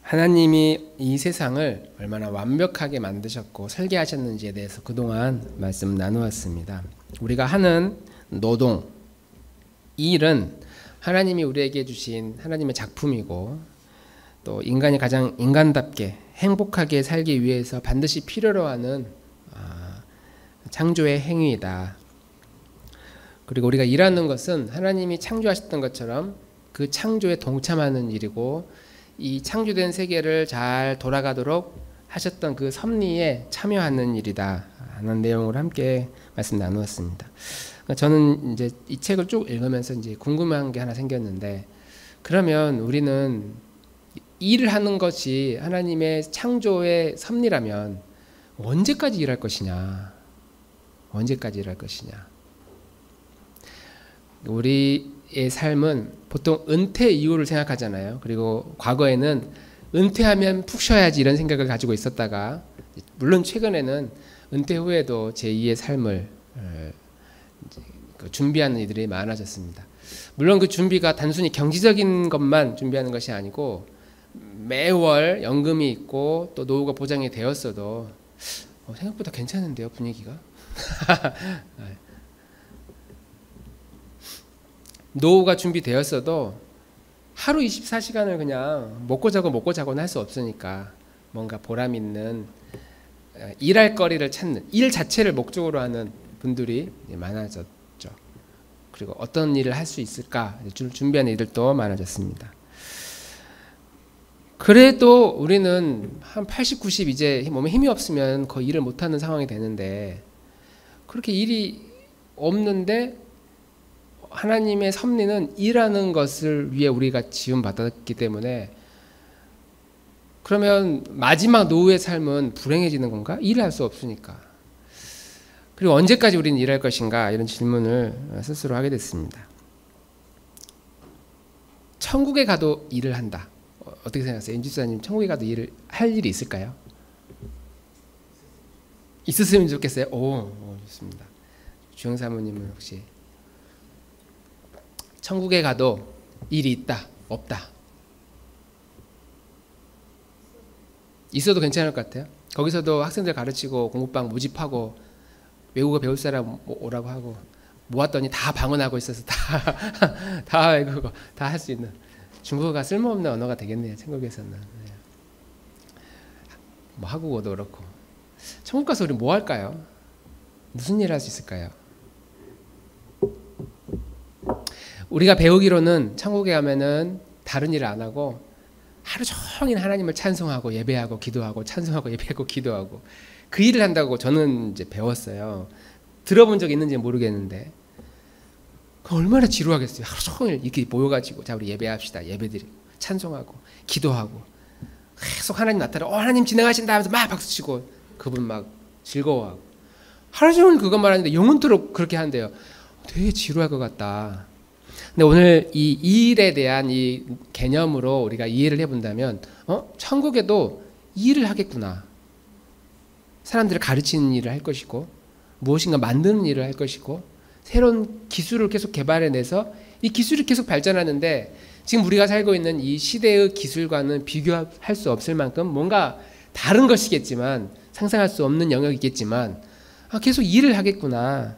하나님이 이 세상을 얼마나 완벽하게 만드셨고 설계하셨는지에 대해서 그동안 말씀 나누었습니다. 우리가 하는 노동, 일은 하나님이 우리에게 주신 하나님의 작품이고 또 인간이 가장 인간답게 행복하게 살기 위해서 반드시 필요로 하는 창조의 행위이다. 그리고 우리가 일하는 것은 하나님이 창조하셨던 것처럼 그 창조에 동참하는 일이고 이 창조된 세계를 잘 돌아가도록 하셨던 그 섭리에 참여하는 일이다 하는 내용을 함께 말씀 나누었습니다. 저는 이제 이 책을 쭉 읽으면서 이제 궁금한 게 하나 생겼는데, 그러면 우리는 일을 하는 것이 하나님의 창조의 섭리라면 언제까지 일할 것이냐? 언제까지 일할 것이냐? 우리의 삶은 보통 은퇴 이후를 생각하잖아요. 그리고 과거에는 은퇴하면 푹 쉬어야지 이런 생각을 가지고 있었다가, 물론 최근에는 은퇴 후에도 제2의 삶을 준비하는 이들이 많아졌습니다. 물론 그 준비가 단순히 경제적인 것만 준비하는 것이 아니고 매월 연금이 있고 또 노후가 보장이 되었어도 생각보다 괜찮은데요, 분위기가. 노후가 준비되었어도 하루 24시간을 그냥 먹고 자고는 할 수 없으니까 뭔가 보람 있는 일할 거리를 찾는, 일 자체를 목적으로 하는 분들이 많아졌죠. 그리고 어떤 일을 할 수 있을까 준비하는 이들도 많아졌습니다. 그래도 우리는 한 80, 90 이제 몸에 힘이 없으면 거의 일을 못하는 상황이 되는데, 그렇게 일이 없는데 하나님의 섭리는 일하는 것을 위해 우리가 지음받았기 때문에, 그러면 마지막 노후의 삶은 불행해지는 건가? 일을 할 수 없으니까. 그리고 언제까지 우리는 일할 것인가? 이런 질문을 스스로 하게 됐습니다. 천국에 가도 일을 한다. 어떻게 생각하세요? 엔지수사님, 천국에 가도 일을 할 일이 있을까요? 있었으면 좋겠어요? 오, 좋습니다. 주영 사모님은 혹시 천국에 가도 일이 있다, 없다? 있어도 괜찮을 것 같아요. 거기서도 학생들 가르치고 공부방 모집하고 외국어 배울 사람 오라고 하고 모았더니 다 방언하고 있어서 다 외국어 다 할 수 있는, 중국어가 쓸모없는 언어가 되겠네요, 천국에서는. 뭐 한국어도 그렇고. 천국 가서 우리 뭐 할까요? 무슨 일을 할 수 있을까요? 우리가 배우기로는 천국에 가면은 다른 일을 안 하고 하루 종일 하나님을 찬송하고 예배하고 기도하고 찬송하고 예배하고 기도하고 그 일을 한다고 저는 이제 배웠어요. 들어본 적 있는지 모르겠는데 얼마나 지루하겠어요. 하루 종일 이렇게 모여가지고 자 우리 예배합시다, 예배드리고 찬송하고 기도하고 계속 하나님 나타나 하나님 진행하신다 하면서 막 박수치고 그분 막 즐거워하고 하루 종일 그것만 하는데 영원토록 그렇게 한대요. 되게 지루할 것 같다. 근데 오늘 이 일에 대한 이 개념으로 우리가 이해를 해본다면 천국에도 일을 하겠구나. 사람들을 가르치는 일을 할 것이고 무엇인가 만드는 일을 할 것이고 새로운 기술을 계속 개발해내서 이 기술이 계속 발전하는데, 지금 우리가 살고 있는 이 시대의 기술과는 비교할 수 없을 만큼 뭔가 다른 것이겠지만, 상상할 수 없는 영역이겠지만 계속 일을 하겠구나.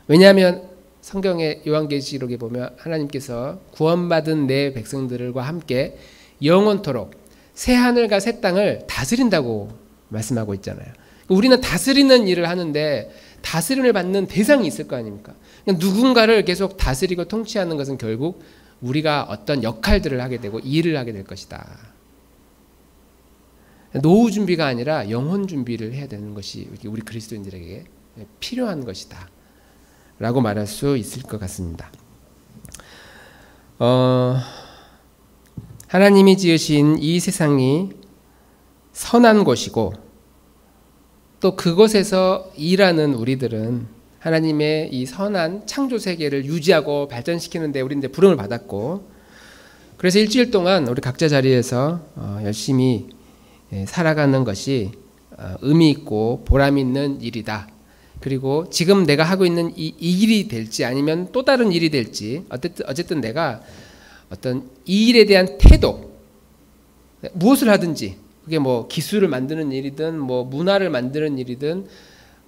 왜냐하면 성경의 요한계시록에 보면 하나님께서 구원받은 내 백성들과 함께 영원토록 새 하늘과 새 땅을 다스린다고 말씀하고 있잖아요. 우리는 다스리는 일을 하는데 다스림을 받는 대상이 있을 거 아닙니까? 누군가를 계속 다스리고 통치하는 것은 결국 우리가 어떤 역할들을 하게 되고 일을 하게 될 것이다. 노후 준비가 아니라 영혼 준비를 해야 되는 것이 우리 그리스도인들에게 필요한 것이다 라고 말할 수 있을 것 같습니다. 하나님이 지으신 이 세상이 선한 곳이고 또 그곳에서 일하는 우리들은 하나님의 이 선한 창조 세계를 유지하고 발전시키는 데 우리는 이제 부름을 받았고, 그래서 일주일 동안 우리 각자 자리에서 열심히 살아가는 것이 의미 있고 보람 있는 일이다. 그리고 지금 내가 하고 있는 이 일이 될지 아니면 또 다른 일이 될지 어쨌든 내가 어떤 이 일에 대한 태도, 무엇을 하든지 그게 뭐 기술을 만드는 일이든 뭐 문화를 만드는 일이든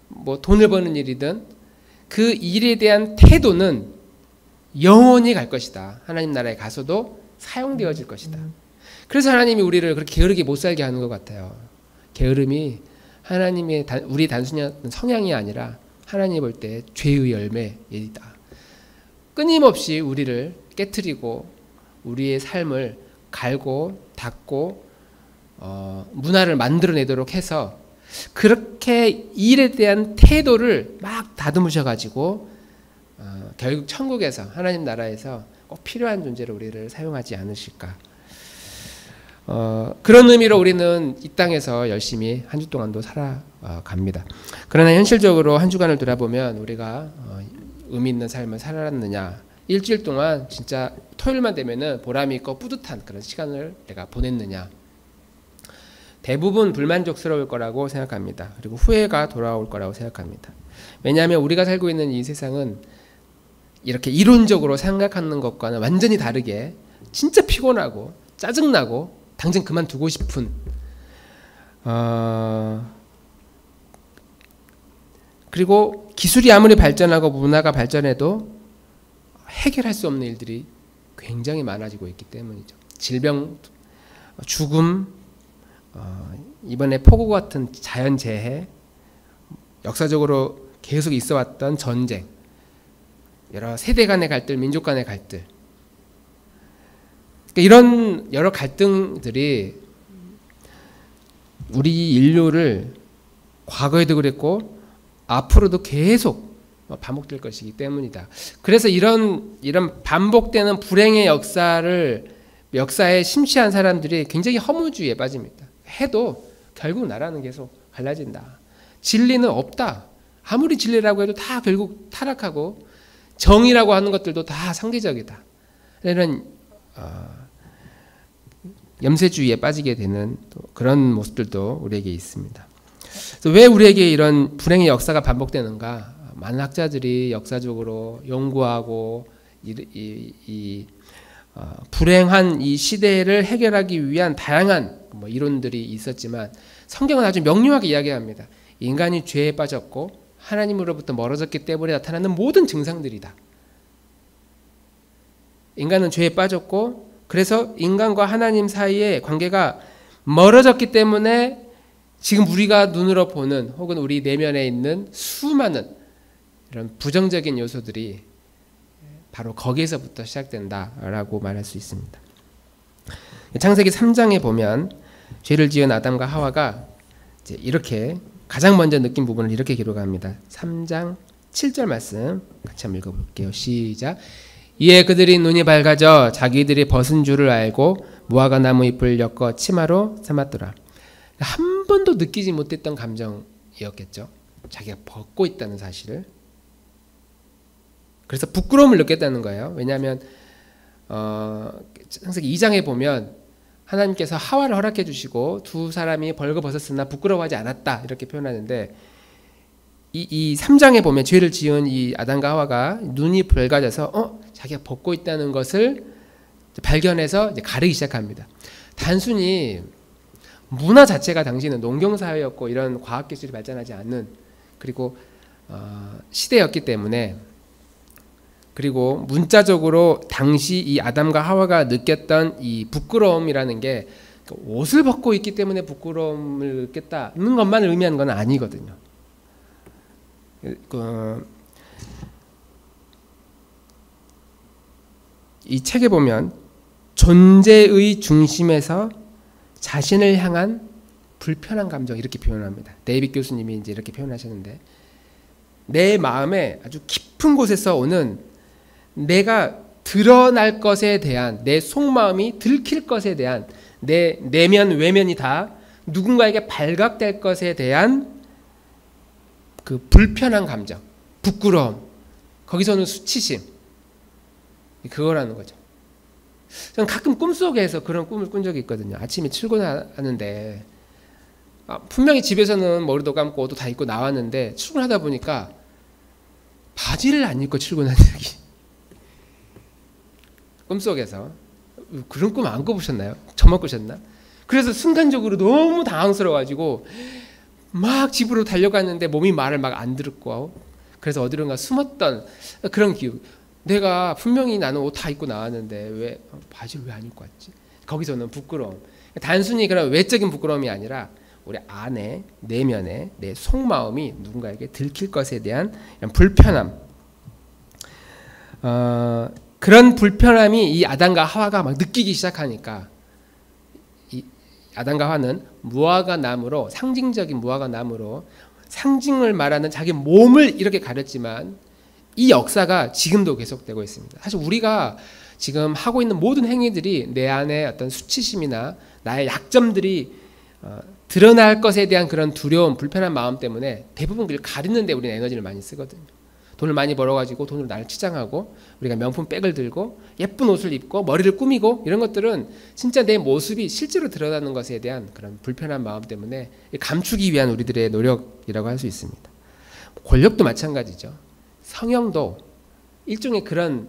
뭐 돈을 버는 일이든 그 일에 대한 태도는 영원히 갈 것이다. 하나님 나라에 가서도 사용되어질 것이다. 그래서 하나님이 우리를 그렇게 게으르게 못 살게 하는 것 같아요. 게으름이 하나님의 우리 단순히 성향이 아니라 하나님 볼 때 죄의 열매이다. 끊임없이 우리를 깨트리고 우리의 삶을 갈고 닦고 문화를 만들어내도록 해서 그렇게 일에 대한 태도를 막 다듬으셔가지고 결국 천국에서 하나님 나라에서 꼭 필요한 존재로 우리를 사용하지 않으실까. 그런 의미로 우리는 이 땅에서 열심히 한 주 동안도 살아갑니다. 그러나 현실적으로 한 주간을 돌아보면 우리가 의미 있는 삶을 살았느냐, 일주일 동안 진짜 토요일만 되면은 보람이 있고 뿌듯한 그런 시간을 내가 보냈느냐, 대부분 불만족스러울 거라고 생각합니다. 그리고 후회가 돌아올 거라고 생각합니다. 왜냐하면 우리가 살고 있는 이 세상은 이렇게 이론적으로 생각하는 것과는 완전히 다르게 진짜 피곤하고 짜증나고 당장 그만두고 싶은 그리고 기술이 아무리 발전하고 문화가 발전해도 해결할 수 없는 일들이 굉장히 많아지고 있기 때문이죠. 질병, 죽음, 이번에 폭우 같은 자연재해, 역사적으로 계속 있어왔던 전쟁, 여러 세대 간의 갈등, 민족 간의 갈등, 이런 여러 갈등들이 우리 인류를 과거에도 그랬고 앞으로도 계속 반복될 것이기 때문이다. 그래서 이런 반복되는 불행의 역사에 심취한 사람들이 굉장히 허무주의에 빠집니다. 해도 결국 나라는 계속 갈라진다. 진리는 없다. 아무리 진리라고 해도 다 결국 타락하고 정의라고 하는 것들도 다 상대적이다. 이런 염세주의에 빠지게 되는 또 그런 모습들도 우리에게 있습니다. 그래서 왜 우리에게 이런 불행의 역사가 반복되는가? 많은 학자들이 역사적으로 연구하고 불행한 이 시대를 해결하기 위한 다양한 이론들이 있었지만 성경은 아주 명료하게 이야기합니다. 인간이 죄에 빠졌고 하나님으로부터 멀어졌기 때문에 나타나는 모든 증상들이다. 인간은 죄에 빠졌고 그래서 인간과 하나님 사이의 관계가 멀어졌기 때문에 지금 우리가 눈으로 보는 혹은 우리 내면에 있는 수많은 이런 부정적인 요소들이 바로 거기에서부터 시작된다라고 말할 수 있습니다. 창세기 3장에 보면 죄를 지은 아담과 하와가 이제 이렇게 가장 먼저 느낀 부분을 이렇게 기록합니다. 3장 7절 말씀 같이 한번 읽어볼게요. 시작. 이에 그들이 눈이 밝아져 자기들이 벗은 줄을 알고 무화과 나무 잎을 엮어 치마로 삼았더라. 한 번도 느끼지 못했던 감정이었겠죠. 자기가 벗고 있다는 사실을. 그래서 부끄러움을 느꼈다는 거예요. 왜냐하면 창세기 2장에 보면 하나님께서 하와를 허락해 주시고 두 사람이 벌거벗었으나 부끄러워하지 않았다 이렇게 표현하는데 이 3장에 보면 죄를 지은 이 아담과 하와가 눈이 밝아져서 자기가 벗고 있다는 것을 발견해서 이제 가르기 시작합니다. 단순히 문화 자체가 당시는 농경사회였고 이런 과학기술이 발전하지 않는 그리고 시대였기 때문에 그리고 문자적으로 당시 이 아담과 하와가 느꼈던 이 부끄러움이라는 게 옷을 벗고 있기 때문에 부끄러움을 느꼈다는 것만 의미하는 건 아니거든요. 이 책에 보면 존재의 중심에서 자신을 향한 불편한 감정 이렇게 표현합니다. 데이빗 교수님이 이제 이렇게 표현하셨는데 내 마음에 아주 깊은 곳에서 오는 내가 드러날 것에 대한 내 속마음이 들킬 것에 대한 내 내면 외면이 다 누군가에게 발각될 것에 대한 그 불편한 감정, 부끄러움, 거기서는 수치심 그거라는 거죠. 저는 가끔 꿈속에서 그런 꿈을 꾼 적이 있거든요. 아침에 출근하는데 분명히 집에서는 머리도 감고 옷도 다 입고 나왔는데 출근하다 보니까 바지를 안 입고 출근한 적이 꿈속에서 그런 꿈 안 꿔보셨나요? 저만 꾸셨나? 그래서 순간적으로 너무 당황스러워가지고 막 집으로 달려갔는데 몸이 말을 막 안 듣고, 그래서 어디론가 숨었던 그런 기억. 내가 분명히 나는 옷 다 입고 나왔는데 왜 바지를 왜 안 입고 왔지? 거기서는 부끄러움. 단순히 그런 외적인 부끄러움이 아니라 우리 안에, 내면에 내 속마음이 누군가에게 들킬 것에 대한 불편함. 그런 불편함이 이 아담과 하와가 막 느끼기 시작하니까, 이 아담과 하와는 무화과 나무로, 상징적인 무화과 나무로 상징을 말하는 자기 몸을 이렇게 가렸지만 이 역사가 지금도 계속되고 있습니다. 사실 우리가 지금 하고 있는 모든 행위들이 내 안에 어떤 수치심이나 나의 약점들이 드러날 것에 대한 그런 두려움, 불편한 마음 때문에 대부분 그걸 가리는 데 우리는 에너지를 많이 쓰거든요. 돈을 많이 벌어가지고 돈으로 나를 치장하고, 우리가 명품 백을 들고 예쁜 옷을 입고 머리를 꾸미고, 이런 것들은 진짜 내 모습이 실제로 드러나는 것에 대한 그런 불편한 마음 때문에 감추기 위한 우리들의 노력이라고 할 수 있습니다. 권력도 마찬가지죠. 성형도 일종의 그런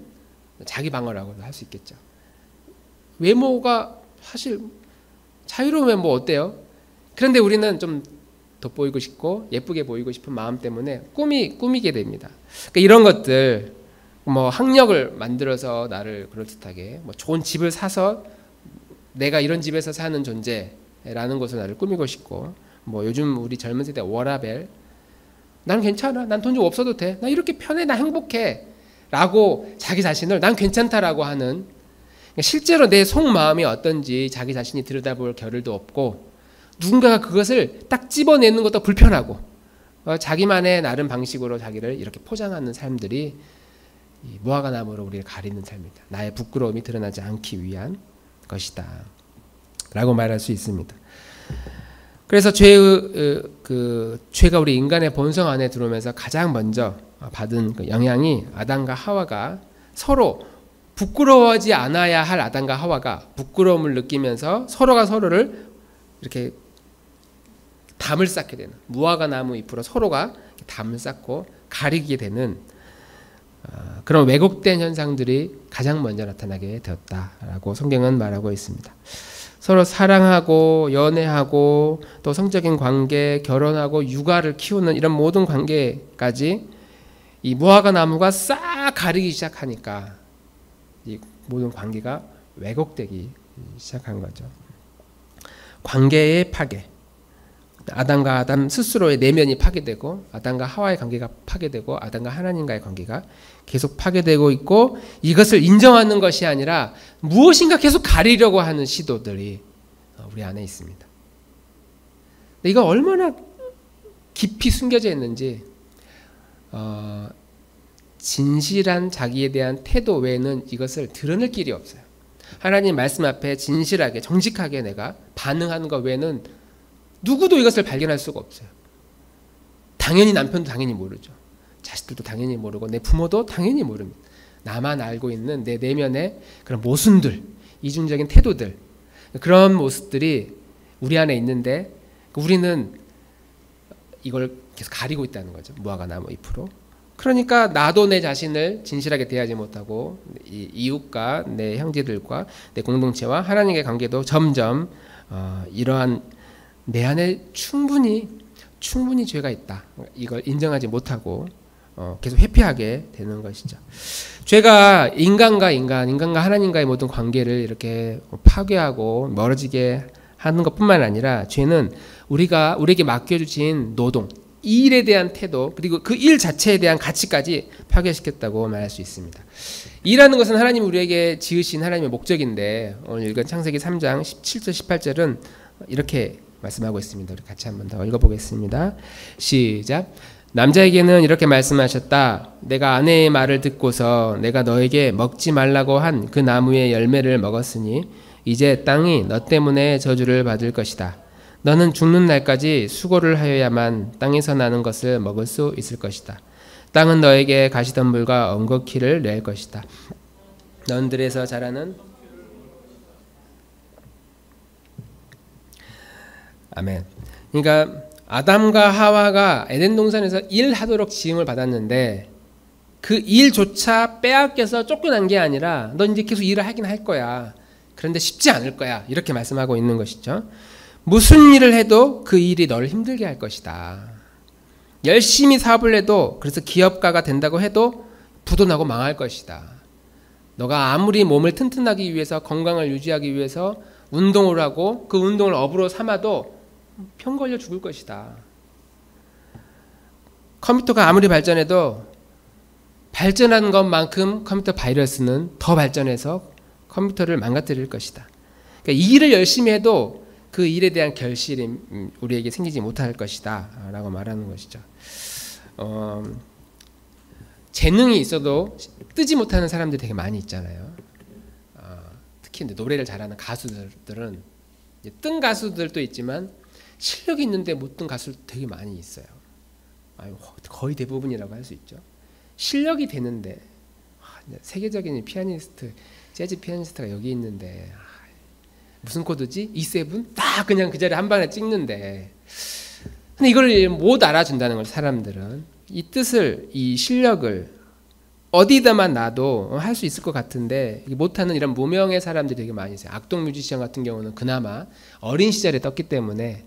자기 방어라고도 할 수 있겠죠. 외모가 사실 자유로우면 뭐 어때요? 그런데 우리는 좀 돋보이고 싶고 예쁘게 보이고 싶은 마음 때문에 꾸미게 됩니다. 그러니까 이런 것들, 뭐 학력을 만들어서 나를 그럴듯하게, 뭐 좋은 집을 사서 내가 이런 집에서 사는 존재라는 것으로 나를 꾸미고 싶고, 뭐 요즘 우리 젊은 세대 워라벨, 나는 괜찮아, 난 돈 좀 없어도 돼, 나 이렇게 편해, 나 행복해 라고 자기 자신을 난 괜찮다라고 하는, 실제로 내 속마음이 어떤지 자기 자신이 들여다볼 겨를도 없고, 누군가가 그것을 딱 집어내는 것도 불편하고, 자기만의 나름 방식으로 자기를 이렇게 포장하는 삶들이 이 무화과 나무로 우리를 가리는 삶이다. 나의 부끄러움이 드러나지 않기 위한 것이다 라고 말할 수 있습니다. 그래서 죄가 우리 인간의 본성 안에 들어오면서 가장 먼저 받은 그 영향이, 아담과 하와가 서로 부끄러워하지 않아야 할 아담과 하와가 부끄러움을 느끼면서 서로가 서로를 이렇게 담을 쌓게 되는, 무화과 나무 잎으로 서로가 담을 쌓고 가리게 되는 그런 왜곡된 현상들이 가장 먼저 나타나게 되었다라고 성경은 말하고 있습니다. 서로 사랑하고 연애하고 또 성적인 관계, 결혼하고 육아를 키우는 이런 모든 관계까지 이 무화과 나무가 싹 가리기 시작하니까 이 모든 관계가 왜곡되기 시작한 거죠. 관계의 파괴, 아담과 아담 스스로의 내면이 파괴되고, 아담과 하와의 관계가 파괴되고, 아담과 하나님과의 관계가 계속 파괴되고 있고, 이것을 인정하는 것이 아니라 무엇인가 계속 가리려고 하는 시도들이 우리 안에 있습니다. 이거 얼마나 깊이 숨겨져 있는지, 진실한 자기에 대한 태도 외에는 이것을 드러낼 길이 없어요. 하나님 말씀 앞에 진실하게 정직하게 내가 반응하는 것 외에는 누구도 이것을 발견할 수가 없어요. 당연히 남편도 당연히 모르죠. 자식들도 당연히 모르고 내 부모도 당연히 모릅니다. 나만 알고 있는 내 내면의 그런 모순들, 이중적인 태도들, 그런 모습들이 우리 안에 있는데 우리는 이걸 계속 가리고 있다는 거죠. 무화과 나무 잎으로. 그러니까 나도 내 자신을 진실하게 대하지 못하고 이웃과 내 형제들과 내 공동체와 하나님의 관계도 점점 이러한 내 안에 충분히 죄가 있다, 이걸 인정하지 못하고 계속 회피하게 되는 것이죠. 죄가 인간과 하나님과의 모든 관계를 이렇게 파괴하고 멀어지게 하는 것뿐만 아니라, 죄는 우리에게 맡겨주신 노동, 이 일에 대한 태도, 그리고 그 일 자체에 대한 가치까지 파괴시켰다고 말할 수 있습니다. 일하는 것은 하나님이 우리에게 지으신 하나님의 목적인데, 오늘 읽은 창세기 3장 17절 18절은 이렇게 말씀하고 있습니다. 우리 같이 한번 더 읽어보겠습니다. 시작. 남자에게는 이렇게 말씀하셨다. 내가 아내의 말을 듣고서 내가 너에게 먹지 말라고 한 그 나무의 열매를 먹었으니 이제 땅이 너 때문에 저주를 받을 것이다. 너는 죽는 날까지 수고를 하여야만 땅에서 나는 것을 먹을 수 있을 것이다. 땅은 너에게 가시덤불과 엉겅퀴를 낼 것이다. 넌 들에서 자라는 아멘. 그러니까 아담과 하와가 에덴 동산에서 일하도록 지음을 받았는데 그 일조차 빼앗겨서 쫓겨난 게 아니라 너 이제 계속 일을 하긴 할 거야. 그런데 쉽지 않을 거야. 이렇게 말씀하고 있는 것이죠. 무슨 일을 해도 그 일이 너를 힘들게 할 것이다. 열심히 사업을 해도, 그래서 기업가가 된다고 해도 부도나고 망할 것이다. 너가 아무리 몸을 튼튼하기 위해서, 건강을 유지하기 위해서 운동을 하고 그 운동을 업으로 삼아도 병 걸려 죽을 것이다. 컴퓨터가 아무리 발전해도 발전한 것만큼 컴퓨터 바이러스는 더 발전해서 컴퓨터를 망가뜨릴 것이다. 그러니까 이 일을 열심히 해도 그 일에 대한 결실이 우리에게 생기지 못할 것이다 라고 말하는 것이죠. 재능이 있어도 뜨지 못하는 사람들이 되게 많이 있잖아요. 특히 노래를 잘하는 가수들은 뜬 가수들도 있지만 실력이 있는데 못 뜬 가수들 되게 많이 있어요. 거의 대부분이라고 할 수 있죠. 실력이 되는데 세계적인 피아니스트, 재즈 피아니스트가 여기 있는데 무슨 코드지? E7? 딱 그냥 그 자리에 한 방에 찍는데, 근데 이걸 못 알아준다는 거죠. 사람들은 이 뜻을, 이 실력을 어디다만 놔도 할 수 있을 것 같은데 못하는 이런 무명의 사람들이 되게 많이 있어요. 악동 뮤지션 같은 경우는 그나마 어린 시절에 떴기 때문에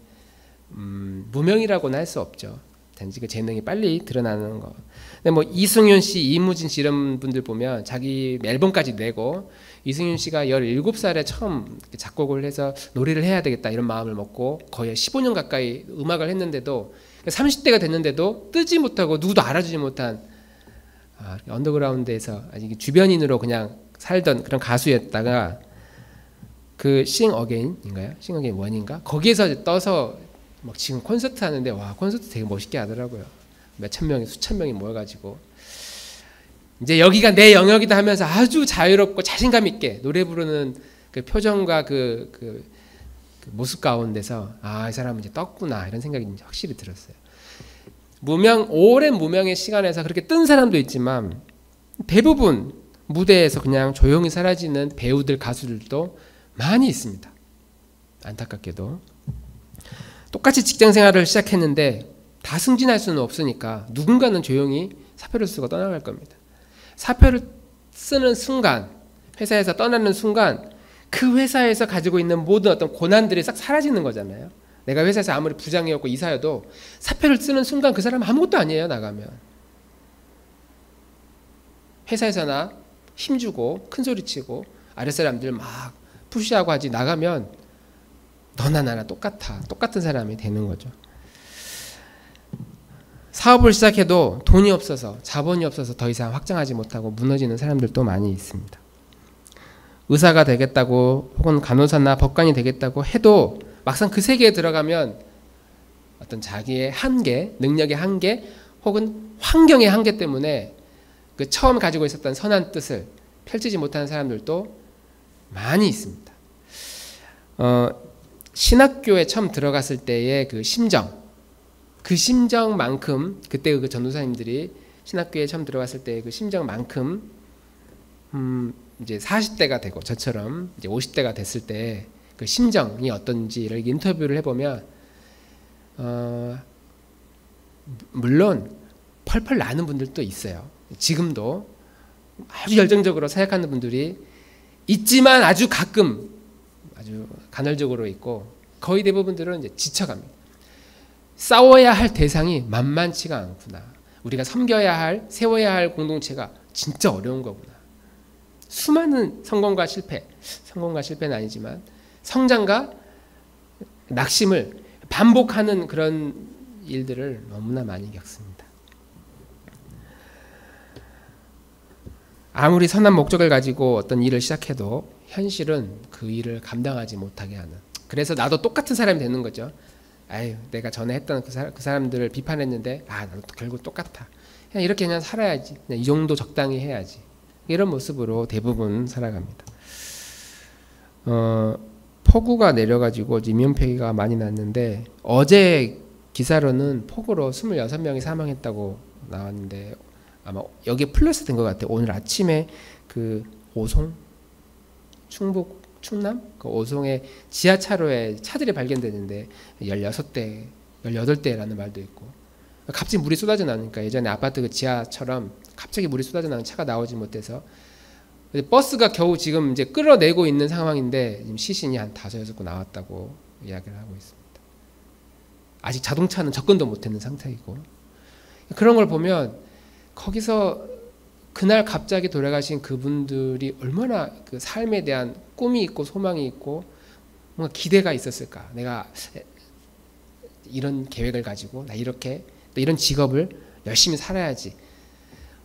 무명이라고는 할 수 없죠. 단지 그 재능이 빨리 드러나는 거. 근데 뭐 이승윤 씨, 이무진 씨 이런 분들 보면 자기 앨범까지 내고, 이승윤 씨가 17살에 처음 작곡을 해서 노래를 해야 되겠다 이런 마음을 먹고 거의 15년 가까이 음악을 했는데도 30대가 됐는데도 뜨지 못하고 누구도 알아주지 못한 언더그라운드에서 아직 주변인으로 그냥 살던 그런 가수였다가 그 싱 어게인인가요? 싱 어게인 원인가? 거기에서 떠서 막 지금 콘서트 하는데, 와, 콘서트 되게 멋있게 하더라고요. 몇천 명이, 수천 명이 모여가지고 이제 여기가 내 영역이다 하면서 아주 자유롭고 자신감 있게 노래 부르는 그 표정과 그 모습 가운데서 이 사람은 이제 떴구나 이런 생각이 확실히 들었어요. 오랜 무명의 시간에서 그렇게 뜬 사람도 있지만 대부분 무대에서 그냥 조용히 사라지는 배우들, 가수들도 많이 있습니다. 안타깝게도 똑같이 직장 생활을 시작했는데 다 승진할 수는 없으니까 누군가는 조용히 사표를 쓰고 떠나갈 겁니다. 사표를 쓰는 순간, 회사에서 떠나는 순간 그 회사에서 가지고 있는 모든 어떤 고난들이 싹 사라지는 거잖아요. 내가 회사에서 아무리 부장이었고 이사여도 사표를 쓰는 순간 그 사람은 아무것도 아니에요. 나가면 회사에서나 힘주고 큰소리치고 아랫사람들 막 푸시하고 하지, 나가면 너나 나나 똑같은 사람이 되는 거죠. 사업을 시작해도 돈이 없어서, 자본이 없어서 더 이상 확장하지 못하고 무너지는 사람들도 많이 있습니다. 의사가 되겠다고 혹은 간호사나 법관이 되겠다고 해도 막상 그 세계에 들어가면 어떤 자기의 한계, 능력의 한계 혹은 환경의 한계 때문에 그 처음 가지고 있었던 선한 뜻을 펼치지 못하는 사람들도 많이 있습니다. 신학교에 처음 들어갔을 때의 그 심정만큼, 그때 그 전도사님들이 신학교에 처음 들어갔을 때의 그 심정만큼 이제 40대가 되고 저처럼 이제 50대가 됐을 때 그 심정이 어떤지를 인터뷰를 해보면 물론 펄펄 나는 분들도 있어요. 지금도 아주 열정적으로 사역하는 분들이 있지만 아주 가끔 아주 간헐적으로 있고, 거의 대부분들은 이제 지쳐갑니다. 싸워야 할 대상이 만만치가 않구나. 우리가 섬겨야 할, 세워야 할 공동체가 진짜 어려운 거구나. 수많은 성공과 실패는 아니지만 성장과 낙심을 반복하는 그런 일들을 너무나 많이 겪습니다. 아무리 선한 목적을 가지고 어떤 일을 시작해도 현실은 그 일을 감당하지 못하게 하는, 그래서 나도 똑같은 사람이 되는 거죠. 내가 전에 했던 그 사람들을 비판했는데 나도 결국 똑같아. 이렇게 그냥 살아야지. 그냥 이 정도 적당히 해야지. 이런 모습으로 대부분 살아갑니다. 폭우가 내려가지고 인명피해가 많이 났는데, 어제 기사로는 폭우로 26명이 사망했다고 나왔는데 아마 여기에 플러스 된 것 같아요. 오늘 아침에 그 오송, 충남 그 오송의 지하차로에 차들이 발견되는데 16대, 18대라는 말도 있고, 갑자기 물이 쏟아져 나니까 예전에 아파트 그 지하처럼 갑자기 물이 쏟아져 나는 차가 나오지 못해서 버스가 겨우 지금 이제 끌어내고 있는 상황인데 지금 시신이 한 5-6곳 나왔다고 이야기를 하고 있습니다. 아직 자동차는 접근도 못했는 상태이고, 그런 걸 보면 거기서 그날 갑자기 돌아가신 그분들이 얼마나 그 삶에 대한 꿈이 있고 소망이 있고 뭔가 기대가 있었을까. 내가 이런 계획을 가지고 나 이렇게 또 이런 직업을 열심히 살아야지.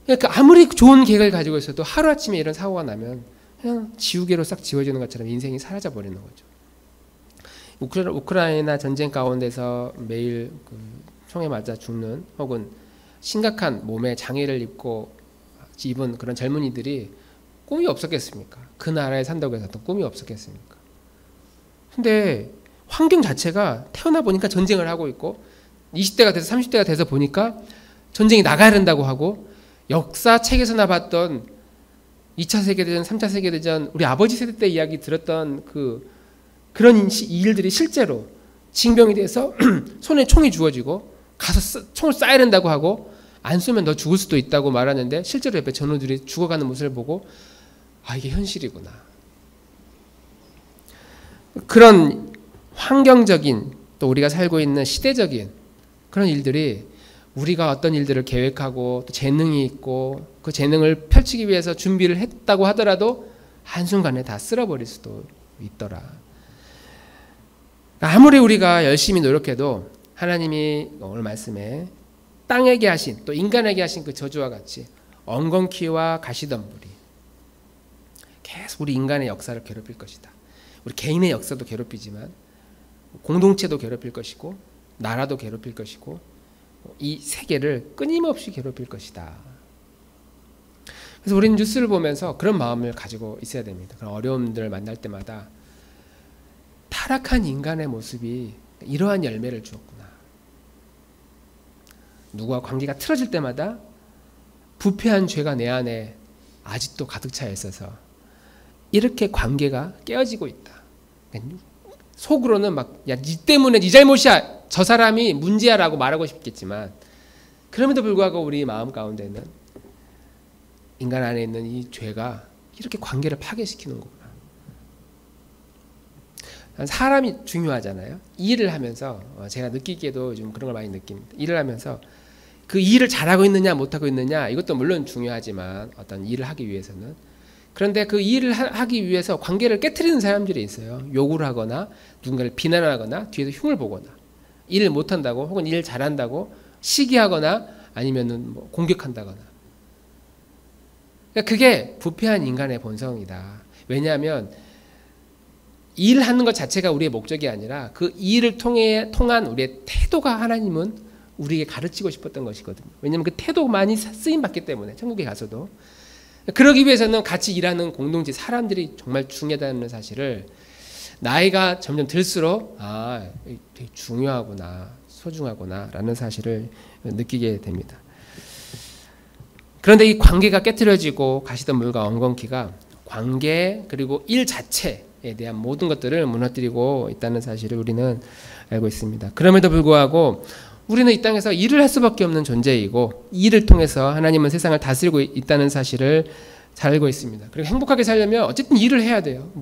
그러니까 아무리 좋은 계획을 가지고 있어도 하루아침에 이런 사고가 나면 그냥 지우개로 싹 지워지는 것처럼 인생이 사라져 버리는 거죠. 우크라이나 전쟁 가운데서 매일 그 총에 맞아 죽는 혹은 심각한 몸에 장애를 입은 그런 젊은이들이 꿈이 없었겠습니까? 그 나라에 산다고 해서 어떤 꿈이 없었겠습니까? 근데 환경 자체가 태어나 보니까 전쟁을 하고 있고 20대가 돼서 30대가 돼서 보니까 전쟁이 나가야 된다고 하고, 역사책에서나 봤던 2차 세계대전, 3차 세계대전, 우리 아버지 세대 때 이야기 들었던 그런 일들이 실제로 징병이 돼서 손에 총이 주어지고 가서 총을 쏴야 된다고 하고, 안 쏘면 너 죽을 수도 있다고 말하는데 실제로 옆에 전우들이 죽어가는 모습을 보고 아, 이게 현실이구나. 그런 환경적인, 또 우리가 살고 있는 시대적인 그런 일들이 우리가 어떤 일들을 계획하고 또 재능이 있고 그 재능을 펼치기 위해서 준비를 했다고 하더라도 한순간에 다 쓸어버릴 수도 있더라. 아무리 우리가 열심히 노력해도 하나님이 오늘 말씀에 땅에게 하신, 또 인간에게 하신 그 저주와 같이 엉겅퀴와 가시덤불이 계속 우리 인간의 역사를 괴롭힐 것이다. 우리 개인의 역사도 괴롭히지만 공동체도 괴롭힐 것이고 나라도 괴롭힐 것이고 이 세계를 끊임없이 괴롭힐 것이다. 그래서 우리는 뉴스를 보면서 그런 마음을 가지고 있어야 됩니다. 그런 어려움들을 만날 때마다 타락한 인간의 모습이 이러한 열매를 주었구나. 누구와 관계가 틀어질 때마다 부패한 죄가 내 안에 아직도 가득 차 있어서 이렇게 관계가 깨어지고 있다. 속으로는 막 야, 니 때문에 니 잘못이야, 저 사람이 문제야라고 말하고 싶겠지만, 그럼에도 불구하고 우리 마음 가운데는 인간 안에 있는 이 죄가 이렇게 관계를 파괴시키는 거구나. 사람이 중요하잖아요. 일을 하면서 제가 느끼기에도 좀 그런 걸 많이 느낍니다. 일을 하면서 그 일을 잘하고 있느냐 못하고 있느냐 이것도 물론 중요하지만 어떤 일을 하기 위해서는, 그런데 그 일을 하기 위해서 관계를 깨트리는 사람들이 있어요. 욕을 하거나 누군가를 비난하거나 뒤에서 흉을 보거나 일을 못한다고 혹은 일을 잘한다고 시기하거나 아니면은 뭐 공격한다거나. 그러니까 그게 부패한 인간의 본성이다. 왜냐하면 일하는 것 자체가 우리의 목적이 아니라 그 일을 통한 우리의 태도가 하나님은 우리에게 가르치고 싶었던 것이거든요. 왜냐하면 그 태도만이 쓰임받기 때문에 천국에 가서도. 그러기 위해서는 같이 일하는 공동체 사람들이 정말 중요하다는 사실을 나이가 점점 들수록 아, 되게 중요하구나, 소중하구나 라는 사실을 느끼게 됩니다. 그런데 이 관계가 깨트려지고 가시덤불과 엉겅퀴가 관계 그리고 일 자체에 대한 모든 것들을 무너뜨리고 있다는 사실을 우리는 알고 있습니다. 그럼에도 불구하고 우리는 이 땅에서 일을 할 수밖에 없는 존재이고 이 일을 통해서 하나님은 세상을 다스리고 있다는 사실을 잘 알고 있습니다. 그리고 행복하게 살려면 어쨌든 일을 해야 돼요.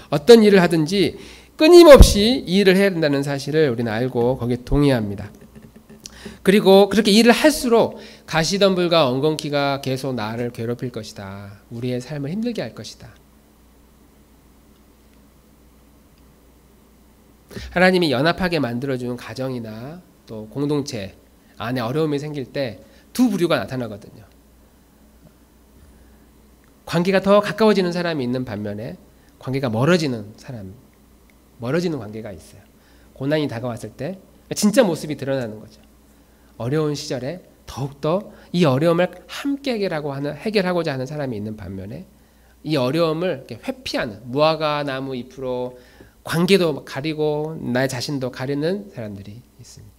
어떤 일을 하든지 끊임없이 이 일을 해야 된다는 사실을 우리는 알고 거기에 동의합니다. 그리고 그렇게 일을 할수록 가시덤불과 엉겅퀴가 계속 나를 괴롭힐 것이다. 우리의 삶을 힘들게 할 것이다. 하나님이 연합하게 만들어준 가정이나 또 공동체 안에 어려움이 생길 때 두 부류가 나타나거든요. 관계가 더 가까워지는 사람이 있는 반면에 관계가 멀어지는 관계가 있어요. 고난이 다가왔을 때 진짜 모습이 드러나는 거죠. 어려운 시절에 더욱더 이 어려움을 함께 해결하고자 하는 사람이 있는 반면에 이 어려움을 회피하는, 무화과 나무 잎으로 관계도 가리고 나의 자신도 가리는 사람들이 있습니다.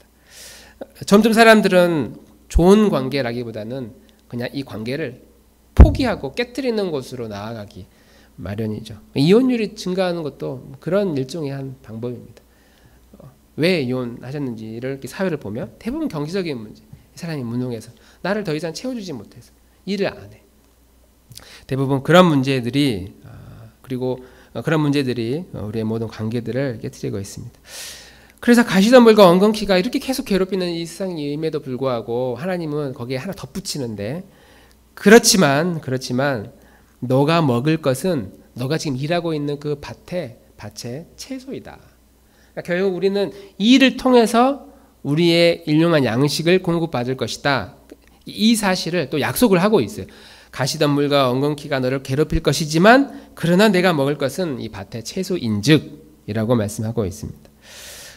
점점 사람들은 좋은 관계라기보다는 그냥 이 관계를 포기하고 깨트리는 곳으로 나아가기 마련이죠. 이혼율이 증가하는 것도 그런 일종의 한 방법입니다. 왜 이혼하셨는지를 이렇게 사회를 보면 대부분 경제적인 문제. 이 사람이 무능해서 나를 더 이상 채워주지 못해서 일을 안 해. 대부분 그런 문제들이 그리고 그런 문제들이 우리의 모든 관계들을 깨트리고 있습니다. 그래서 가시덤불과 엉겅퀴가 이렇게 계속 괴롭히는 이 세상임에도 불구하고 하나님은 거기에 하나 덧붙이는데 그렇지만 너가 먹을 것은 너가 지금 일하고 있는 그 밭의 채소이다. 그러니까 결국 우리는 이 일을 통해서 우리의 일용할 양식을 공급받을 것이다. 이 사실을 또 약속을 하고 있어요. 가시덤불과 엉겅퀴가 너를 괴롭힐 것이지만 그러나 내가 먹을 것은 이 밭의 채소인즉 이라고 말씀하고 있습니다.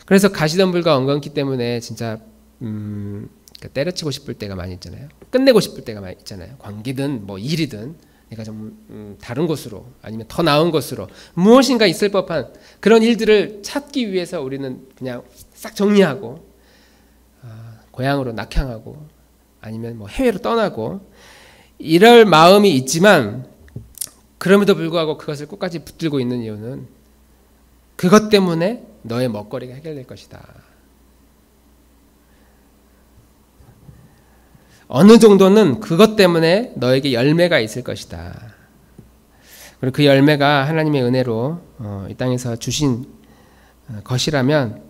그래서 가시덤불과 엉겅퀴 때문에 진짜 때려치고 싶을 때가 많이 있잖아요. 끝내고 싶을 때가 많이 있잖아요. 관계든 뭐 일이든 내가 좀 다른 곳으로 아니면 더 나은 곳으로 무엇인가 있을 법한 그런 일들을 찾기 위해서 우리는 그냥 싹 정리하고 고향으로 낙향하고 아니면 뭐 해외로 떠나고 이럴 마음이 있지만 그럼에도 불구하고 그것을 끝까지 붙들고 있는 이유는 그것 때문에 너의 먹거리가 해결될 것이다. 어느 정도는 그것 때문에 너에게 열매가 있을 것이다. 그리고 그 열매가 하나님의 은혜로 이 땅에서 주신 것이라면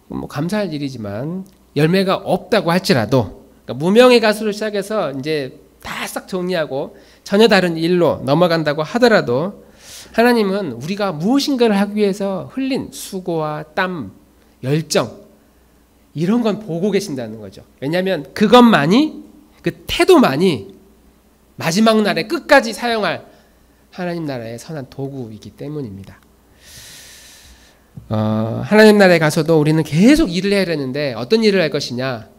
뭐 감사할 일이지만 열매가 없다고 할지라도 그러니까 무명의 가수를 시작해서 이제 다 싹 정리하고 전혀 다른 일로 넘어간다고 하더라도 하나님은 우리가 무엇인가를 하기 위해서 흘린 수고와 땀, 열정 이런 건 보고 계신다는 거죠. 왜냐하면 그것만이 그 태도만이 마지막 날에 끝까지 사용할 하나님 나라의 선한 도구이기 때문입니다. 하나님 나라에 가서도 우리는 계속 일을 해야 되는데 어떤 일을 할 것이냐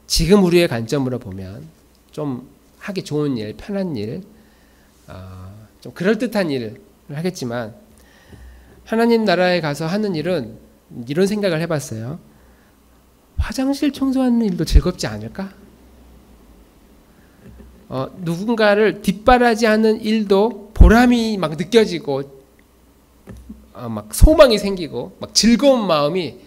지금 우리의 관점으로 보면 좀 하기 좋은 일, 편한 일 좀 그럴듯한 일을 하겠지만 하나님 나라에 가서 하는 일은 이런 생각을 해봤어요. 화장실 청소하는 일도 즐겁지 않을까? 누군가를 뒷바라지하는 일도 보람이 막 느껴지고 막 소망이 생기고 막 즐거운 마음이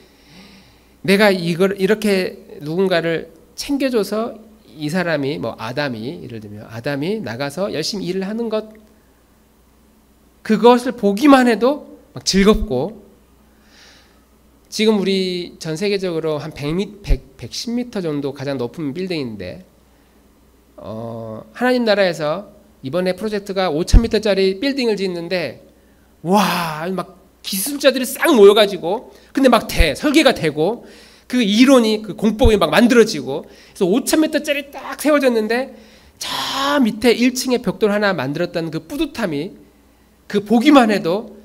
내가 이걸 이렇게 누군가를 챙겨줘서 이 사람이 뭐 아담이 예를 들면 아담이 나가서 열심히 일을 하는 것 그것을 보기만 해도 막 즐겁고 지금 우리 전 세계적으로 한 110m 정도 가장 높은 빌딩인데 하나님 나라에서 이번에 프로젝트가 5,000m짜리 빌딩을 짓는데 와 막 기술자들이 싹 모여가지고 근데 막 설계가 되고 그 이론이 그 공법이 막 만들어지고 그래서 5,000m짜리 딱 세워졌는데 저 밑에 1층에 벽돌 하나 만들었다는 그 뿌듯함이 그 보기만 해도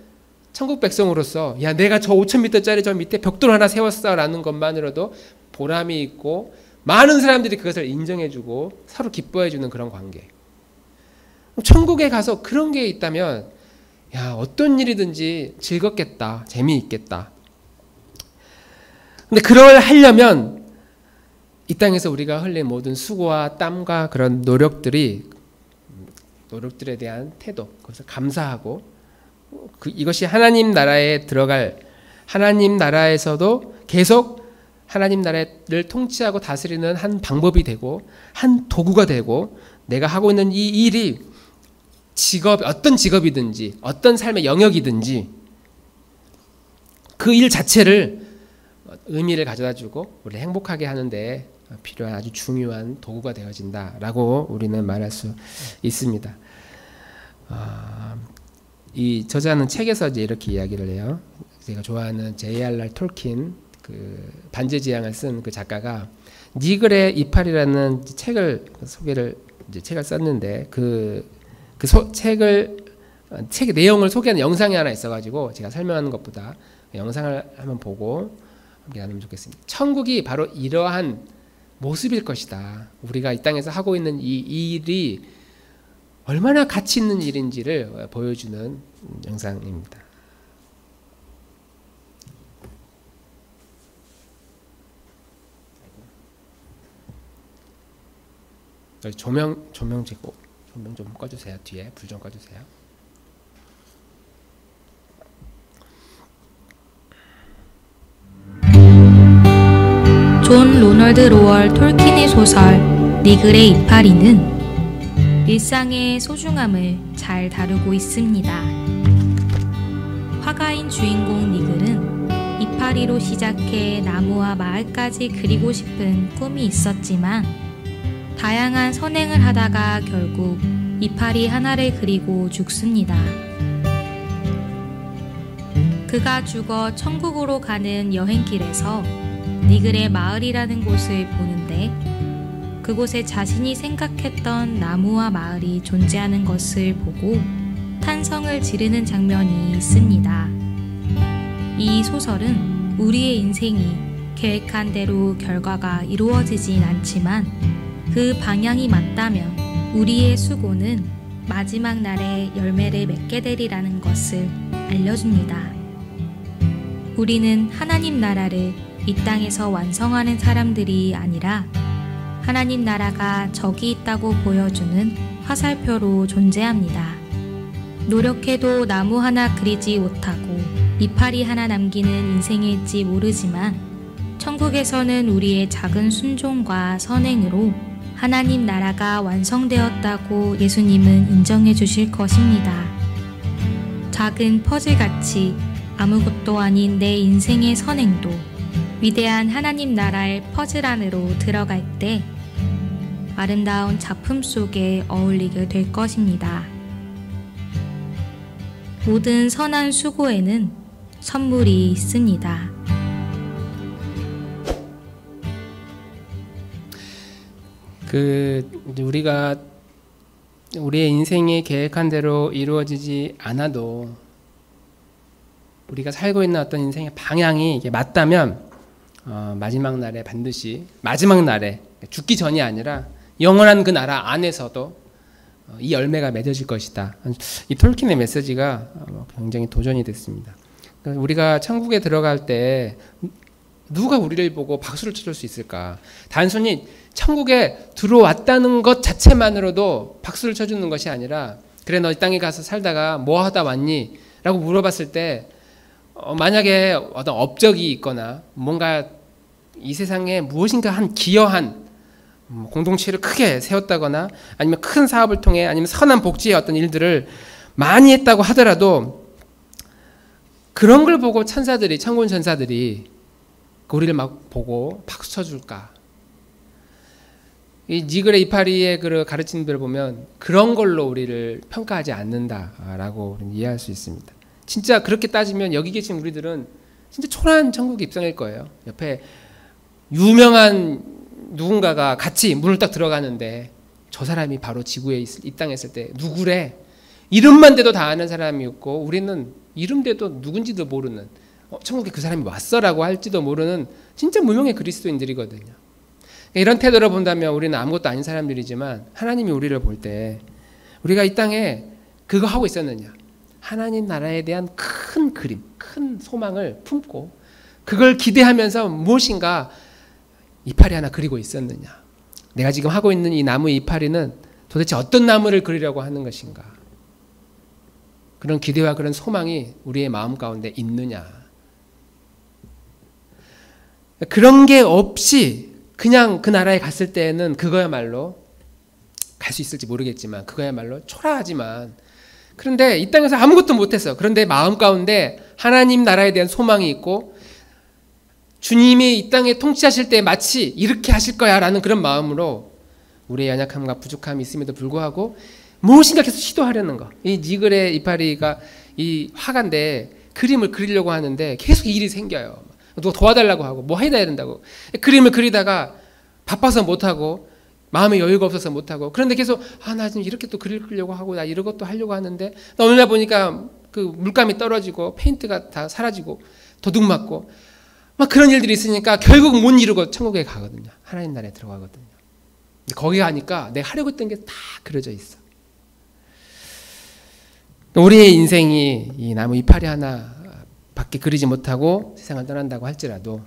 천국 백성으로서 야 내가 저 5,000m짜리 저 밑에 벽돌 하나 세웠어라는 것만으로도 보람이 있고 많은 사람들이 그것을 인정해주고 서로 기뻐해주는 그런 관계. 천국에 가서 그런 게 있다면 야 어떤 일이든지 즐겁겠다, 재미있겠다. 근데 그걸 하려면 이 땅에서 우리가 흘린 모든 수고와 땀과 그런 노력들에 대한 태도, 그것을 감사하고 이것이 하나님 나라에 들어갈 하나님 나라에서도 계속 하나님 나라를 통치하고 다스리는 한 방법이 되고 한 도구가 되고 내가 하고 있는 이 일이 어떤 직업이든지 어떤 삶의 영역이든지 그 일 자체를 의미를 가져다주고 우리를 행복하게 하는데 필요한 아주 중요한 도구가 되어진다라고 우리는 말할 수 있습니다. 이 저자는 책에서 이제 이렇게 이야기를 해요. 제가 좋아하는 J.R.R. 톨킨 그 반지의 제왕을 쓴 그 작가가 니글의 이파리라는 책을 썼는데 책 내용을 소개하는 영상이 하나 있어가지고 제가 설명하는 것보다 영상을 한번 보고 함께 나누면 좋겠습니다. 천국이 바로 이러한 모습일 것이다. 우리가 이 땅에서 하고 있는 이 일이 얼마나 가치 있는 일인지를 보여주는 영상입니다. 조명 제고 조명 좀 꺼주세요. 뒤에 불 좀 꺼주세요. 존 로널드 로얼 톨킨의 소설 니글의 이파리는 일상의 소중함을 잘 다루고 있습니다. 화가인 주인공 니글은 이파리로 시작해 나무와 마을까지 그리고 싶은 꿈이 있었지만 다양한 선행을 하다가 결국 이파리 하나를 그리고 죽습니다. 그가 죽어 천국으로 가는 여행길에서 니글의 마을이라는 곳을 보는데 그곳에 자신이 생각했던 나무와 마을이 존재하는 것을 보고 탄성을 지르는 장면이 있습니다. 이 소설은 우리의 인생이 계획한 대로 결과가 이루어지진 않지만 그 방향이 맞다면 우리의 수고는 마지막 날에 열매를 맺게 되리라는 것을 알려줍니다. 우리는 하나님 나라를 이 땅에서 완성하는 사람들이 아니라 하나님 나라가 저기 있다고 보여주는 화살표로 존재합니다. 노력해도 나무 하나 그리지 못하고 이파리 하나 남기는 인생일지 모르지만 천국에서는 우리의 작은 순종과 선행으로 하나님 나라가 완성되었다고 예수님은 인정해 주실 것입니다. 작은 퍼즐같이 아무것도 아닌 내 인생의 선행도 위대한 하나님 나라의 퍼즐 안으로 들어갈 때 아름다운 작품 속에 어울리게 될 것입니다. 모든 선한 수고에는 선물이 있습니다. 우리가 우리의 인생이 계획한 대로 이루어지지 않아도 우리가 살고 있는 어떤 인생의 방향이 이게 맞다면 마지막 날에 반드시 마지막 날에 죽기 전이 아니라 영원한 그 나라 안에서도 이 열매가 맺어질 것이다. 이 톨킨의 메시지가 굉장히 도전이 됐습니다. 우리가 천국에 들어갈 때 누가 우리를 보고 박수를 쳐줄 수 있을까? 단순히 천국에 들어왔다는 것 자체만으로도 박수를 쳐주는 것이 아니라 그래 너 이 땅에 가서 살다가 뭐 하다 왔니? 라고 물어봤을 때 만약에 어떤 업적이 있거나 뭔가 이 세상에 무엇인가 한 기여한 공동체를 크게 세웠다거나 아니면 큰 사업을 통해 아니면 선한 복지의 어떤 일들을 많이 했다고 하더라도 그런 걸 보고 천사들이 천군 천사들이 우리를 막 보고 박수 쳐줄까? 이 니글의 이파리의 그 가르침들을 보면 그런 걸로 우리를 평가하지 않는다라고 이해할 수 있습니다. 진짜 그렇게 따지면 여기 계신 우리들은 진짜 초라한 천국에 입성할 거예요. 옆에 유명한 누군가가 같이 문을 딱 들어가는데 저 사람이 바로 지구에 이 땅에 있을 때 누구래? 이름만 대도 다 아는 사람이었고 우리는 이름 대도 누군지도 모르는 천국에 그 사람이 왔어라고 할지도 모르는 진짜 무명의 그리스도인들이거든요. 이런 태도로 본다면 우리는 아무것도 아닌 사람들이지만 하나님이 우리를 볼 때 우리가 이 땅에 그거 하고 있었느냐? 하나님 나라에 대한 큰 그림, 큰 소망을 품고 그걸 기대하면서 무엇인가 이파리 하나 그리고 있었느냐? 내가 지금 하고 있는 이 나무의 이파리는 도대체 어떤 나무를 그리려고 하는 것인가? 그런 기대와 그런 소망이 우리의 마음 가운데 있느냐? 그런 게 없이 그냥 그 나라에 갔을 때는 그거야말로 갈 수 있을지 모르겠지만 그거야말로 초라하지만 그런데 이 땅에서 아무것도 못했어. 그런데 마음 가운데 하나님 나라에 대한 소망이 있고 주님이 이 땅에 통치하실 때 마치 이렇게 하실 거야 라는 그런 마음으로 우리의 연약함과 부족함이 있음에도 불구하고 무엇인가 계속 시도하려는 거. 이 니글의 이파리가 이 화가인데 그림을 그리려고 하는데 계속 일이 생겨요. 누가 도와달라고 하고 뭐 해야 된다고 그림을 그리다가 바빠서 못하고 마음의 여유가 없어서 못하고 그런데 계속 나 지금 이렇게 또 그리려고 하고 나 이런 것도 하려고 하는데 어느 날 보니까 그 물감이 떨어지고 페인트가 다 사라지고 도둑 맞고 막 그런 일들이 있으니까 결국 못 이루고 천국에 가거든요. 하나님 나라에 들어가거든요. 근데 거기 가니까 내가 하려고 했던 게 다 그려져 있어. 우리의 인생이 이 나무 이파리 하나 밖에 그리지 못하고 세상을 떠난다고 할지라도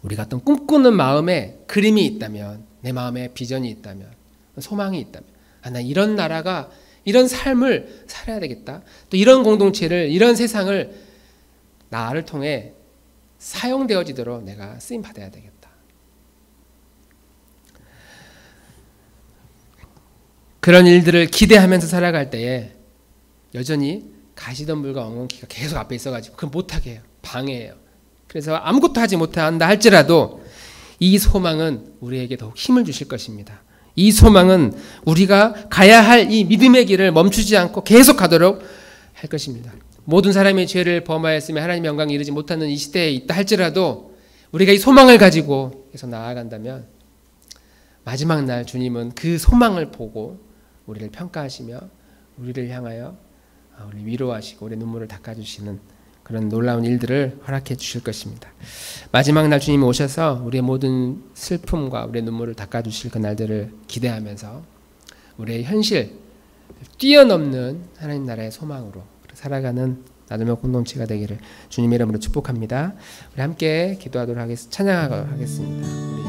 우리가 어떤 꿈꾸는 마음에 그림이 있다면 내 마음에 비전이 있다면 소망이 있다면 나 이런 나라가 이런 삶을 살아야 되겠다. 또 이런 공동체를 이런 세상을 나를 통해 사용되어지도록 내가 쓰임 받아야 되겠다. 그런 일들을 기대하면서 살아갈 때에 여전히 가시덤불과 엉겅퀴가 계속 앞에 있어가지고 그걸 못하게 해요. 방해해요. 그래서 아무것도 하지 못한다 할지라도 이 소망은 우리에게 더욱 힘을 주실 것입니다. 이 소망은 우리가 가야 할 이 믿음의 길을 멈추지 않고 계속 가도록 할 것입니다. 모든 사람이 죄를 범하였으며 하나님의 영광에 이르지 못하는 이 시대에 있다 할지라도 우리가 이 소망을 가지고 계속 나아간다면 마지막 날 주님은 그 소망을 보고 우리를 평가하시며 우리를 향하여 우리 위로하시고 우리의 눈물을 닦아주시는 그런 놀라운 일들을 허락해 주실 것입니다. 마지막 날 주님이 오셔서 우리의 모든 슬픔과 우리의 눈물을 닦아주실 그 날들을 기대하면서 우리의 현실 뛰어넘는 하나님 나라의 소망으로 살아가는 나눔의 공동체가 되기를 주님의 이름으로 축복합니다. 우리 함께 기도하도록 하겠습니다. 찬양하도록 하겠습니다.